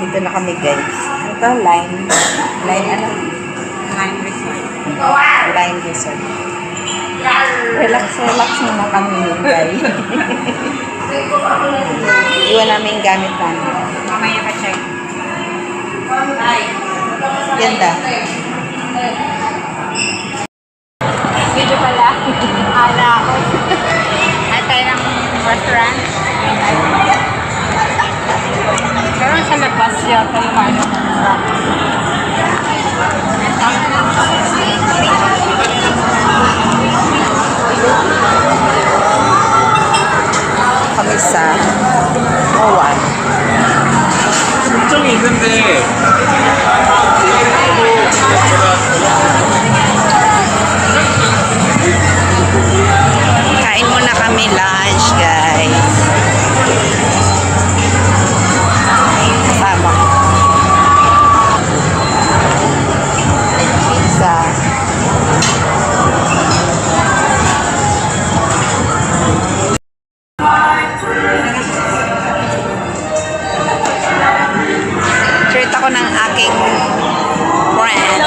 Dito na kami guys. Ito, line ano? Line resort. Line resort. Relax muna kami guys. Iwan namin yung gamit namin. Mamaya ka check. Ganda. Video pala. Ala ako. Ay tayo ng restaurant. Pero sa labas yata yung ano. Kami sa Owan. 일정이 있는데 Kain muna kami lunch guys. Kasama ko. Pizza. Shirt ako ng aking friend.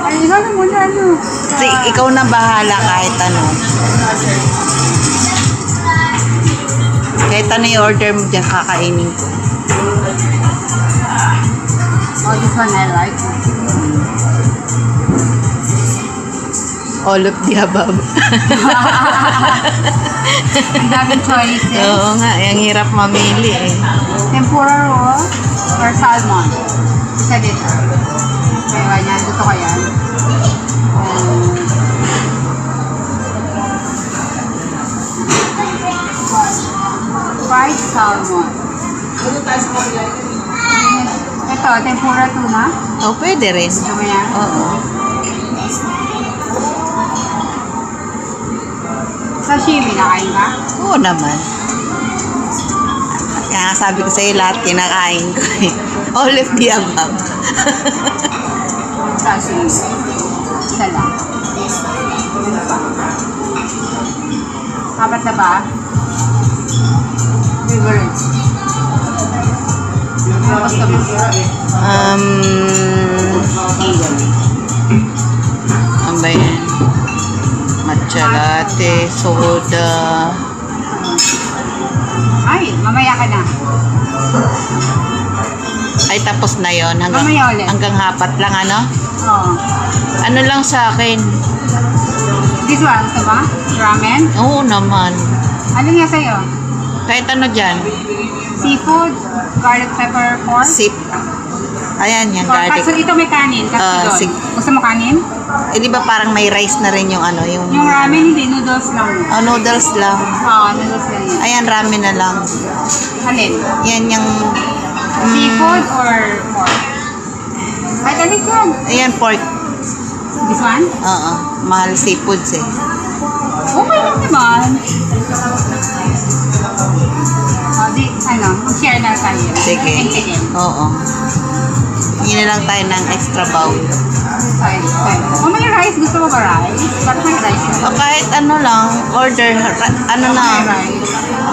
Ay, ikaw na muna ano. Ikaw na bahala kahit ano. Kahit ano yung order mo dyan, kakainin ko. Oh, this one I like. All of the above. Ang daming choices. Oo nga, yung hirap mamili eh. Tempura roll or salmon. Isa dito. Kaya yan, gusto ko yan. Fried salmon. Ito, tempura tuna. Oh, pwede rin. Gusto mo yan? Oo. Sashimi, nakain ka? Oo naman. Kaya nga sabi ko sa'yo lahat kinakain ko eh. All of the above. Sashimi. Isa lang. Ano pa? Apat na ba? Favorite. Ano gusto mo? Ano ba yan? Matcha latte, soda. Ay, mamaya ka na. Ay, tapos na yon Mamaya ulit. hanggang hapat lang, ano? Oo. Ano lang sa akin? This one, gusto ba? Ramen? Oo naman. Ano nga sa'yo? Kahit ano dyan. Seafood? Garlic pepper pork? Sip. Ayan, yung Pork. garlic. So, ito may kanin. Kasi doon. Gusto mo kanin? Eh, di ba parang may rice na rin yung ano, yung... Yung ramen, hindi. Noodles lang. Oh, noodles lang. Oo, noodles lang yan. Ayan, ramen na lang. Alin? Yan yung... Seafood or pork? Ay, talig yan. Ayan, pork. This one? Oo. Mahal seafoods eh. Okay lang naman. O, di, ano, mag-share na tayo. Sige. Sige. Oo. Hindi na lang tayo ng extra bowl. O, may rice. Gusto mo ba rice? Bakit may rice? O kahit ano lang, order, ano na. May rice.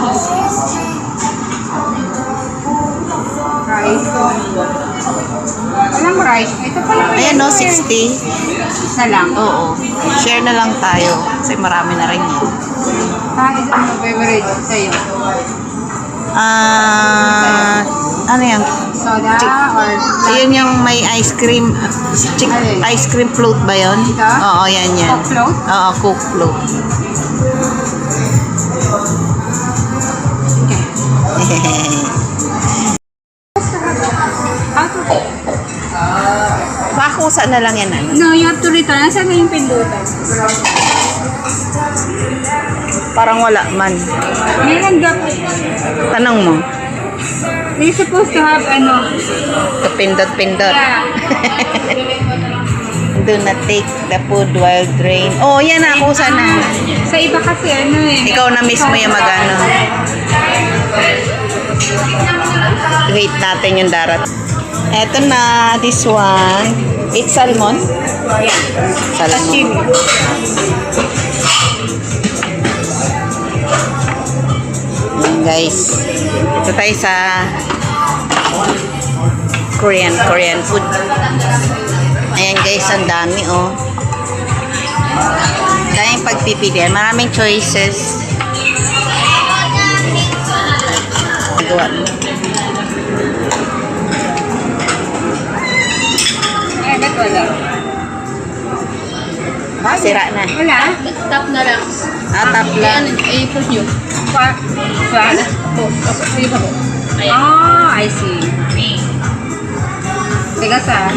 Rice. Walang rice. Ito pala may Ayan no, rice. 60. Isa lang. Oo. Share na lang tayo. Kasi marami na rin yan. Isa mo favorite sa'yo. Ano yan? Soda or... Ayun yung may ice cream. Ice cream float ba yun? Ito? Oo, yan yan. Coke float? Oo, Coke float. Pakusa na lang yan. Ano? No, you have to return. Nasaan na yung pindutan? Parang wala man. Meron dapat. Tanong mo. You're supposed to have ano. Pindot-pindot. Yeah. Ang Do not take the food while drain. Oh, yan na. Kusa na. Sa iba kasi ano eh. Ikaw na mismo yung mag-ano. Wait natin yung darat. Eto na. This one. It's salmon. Yeah. Salmon. Sashimi. Ayan, guys. Ito tayo sa Korean food. Ayan guys, ang dami oh. Daming pagpipilian. Maraming choices. Gawa mo. Ba't wala? Sira na. Wala? Tap na lang. Tap lang. Ay, push nyo. Wala? Sige pa po. Ayan. Ah, I see. Tigas ah.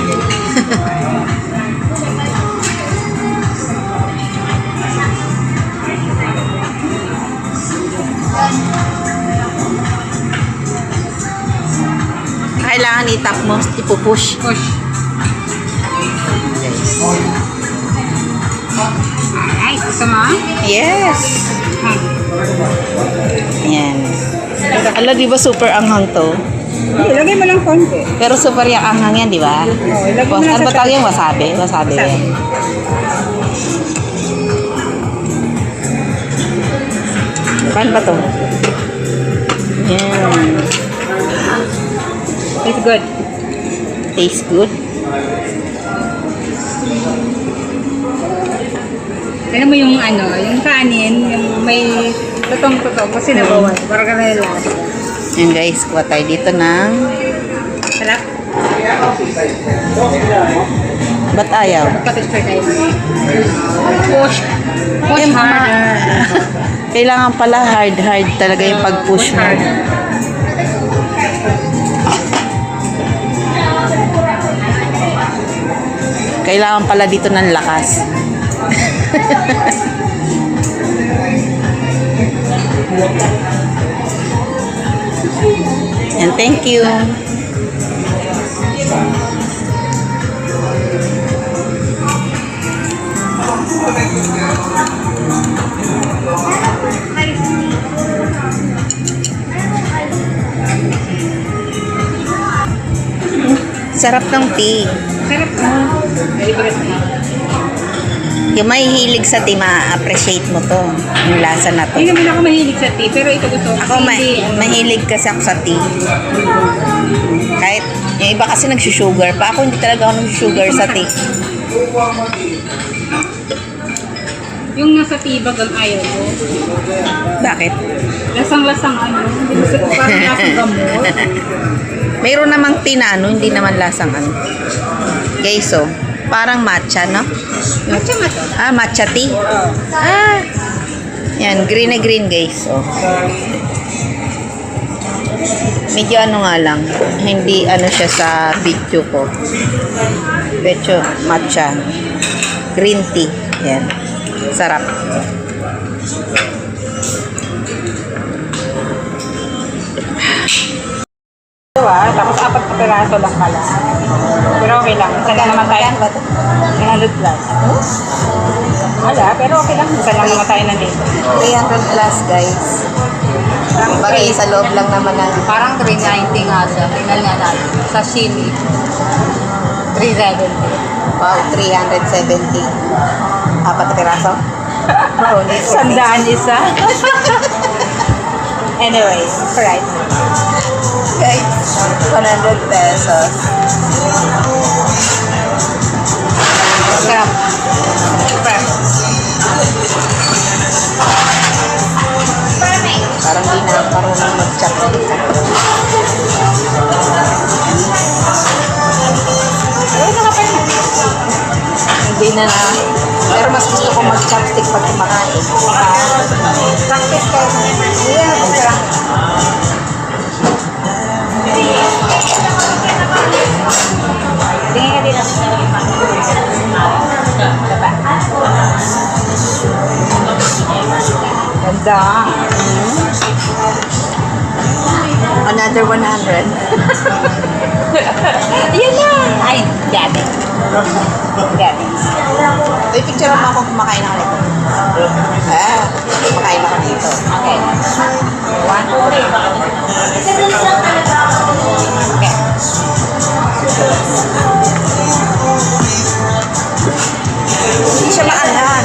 Kailangan i-tap mo, ipupush. Push. Alright, gusto mo? Yes. Ayan. Ala, di ba super anghang to? Hindi, lagay mo lang konti. Pero super yung anghang yan, di ba? Oo, ilagay mo lang Ano ba sa tawag yung wasabi? Wasabi yan. Paano ba to? Yan. It's good. Tastes good. Alam mo yung ano, yung kanin, yung may tutong-tutong kasi nabawan. Parang ganun yung lasa. Yan guys, kuha tayo dito ng... Sarap. Ba't ayaw? Patitry tayo. Push. Push Eh, harder. Kailangan pala hard talaga yung pag-push Push mo. harder. Kailangan pala dito ng lakas. And thank you. Sarap ng tea. Sarap mo. Deliberate mo. Yung may hilig sa tea, ma-appreciate mo to. Yung lasa na to. Hindi naman ako mahilig sa tea, pero ito gusto ko. Ako, mahilig kasi ako sa tea. Kahit, yung iba kasi nagsusugar pa. Ako hindi talaga ako nagsusugar sa tea. Yung nasa tibag ang ayaw ko. Bakit? Lasang-lasang ano. Parang lasang gamot. Mayroon namang tea na ano, hindi naman lasang ano. Guys, so, parang matcha, no? Matcha-matcha. Matcha tea. Yan, green na green, guys. So, medyo ano nga lang, hindi ano siya sa video ko. Medyo matcha. Green tea. Yan. Sarap. Tapos 4 na piraso lang pala. Pero okay lang. Isa lang naman tayo. 300 plus. Wala, pero okay lang. Isa lang naman tayo nandito. 300 plus, guys. Bagay sa loob lang naman ng Parang 390 nga siya. Tingnan nga natin. Sashimi. 370. wow, 370. 4 na piraso? Sandaan isa. Anyway, right. Guys, 100 pesos. Sarap. Sarap. Parang di na marunong mag-chopstick. Hindi na na. Pero mas gusto ko mag-chopstick pag kumakain. Practice kayo. Yeah, okay lang. Tingin ka dito. Ganda. Another 100. Yan na! Ay, gabi. Gabi. May picture mo ako kumakain ako nito. Kumakain ako dito. Okay. 1, 2, 3. Okay. Hindi siya maangan.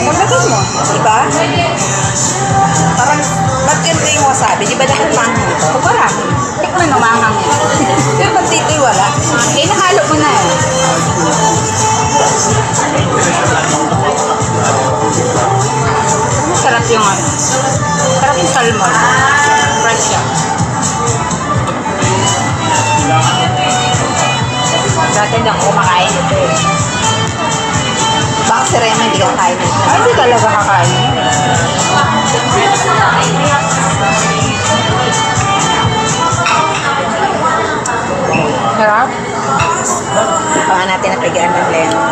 Pagdating mo. Diba? Parang, ba't ganito yung wasabi? Di ba dahil manghang ito? Marami. Tikman mo, manghang yan. Pero ba't dito yung wala? Eh, nahalo ko na eh. Sarap yung ano. Sarap yung salmon. Fresh siya. Dati lang kumakain ito eh. Baka si Rema hindi ka kain nito. Ay, hindi talaga kakain. Sarap. Baka natin napigaan ng lemon.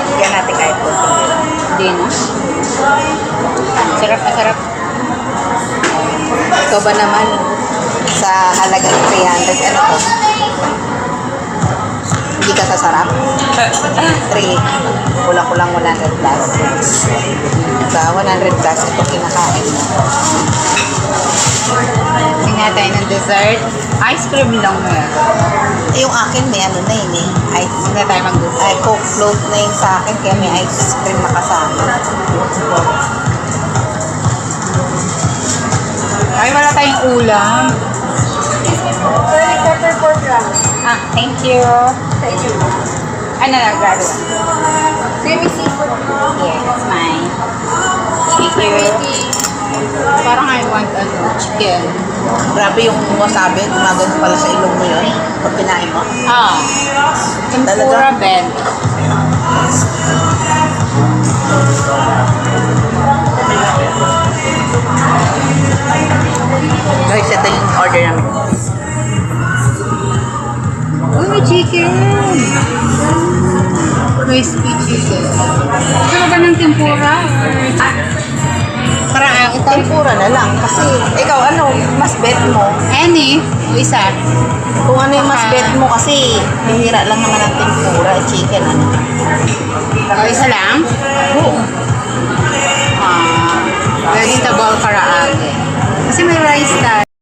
Bigyan natin kahit konti. Hindi na. Sarap na sarap. Ikaw ba naman sa halagang 300, ano to? Hindi ka sasarap? 3. Kulang-kulang 100 plus. Sa 100 plus, ito kinakain mo. Tingnan tayo ng dessert. Ice cream lang mo yan. Yung akin may ano na yun eh. Ice, Tingnan tayo mag-dessert. ay, Coke float na yun sa akin, kaya may ice cream makasama. Ay, wala tayong ulam. Pepper pork lang. Ah, thank you. Thank you. Ano na, gado? Creamy seafood. Yeah, that's mine. Thank you. Parang I want chicken. Grabe yung wasabi, gumagano pala sa ilong mo yun. Pag kinain mo. Ah. Tempura bed. Guys, ito yung order namin. Uy, may chicken! Crispy chicken. Gusto mo ba ng tempura? Para ito? Tempura na lang. Kasi, ikaw ano, mas bet mo. Any? O isa? Kung ano yung mas bet mo kasi, bihira lang naman ang tempura, chicken ano. O isa lang? Oo. Vegetable karaage. Kasi may rice tayo.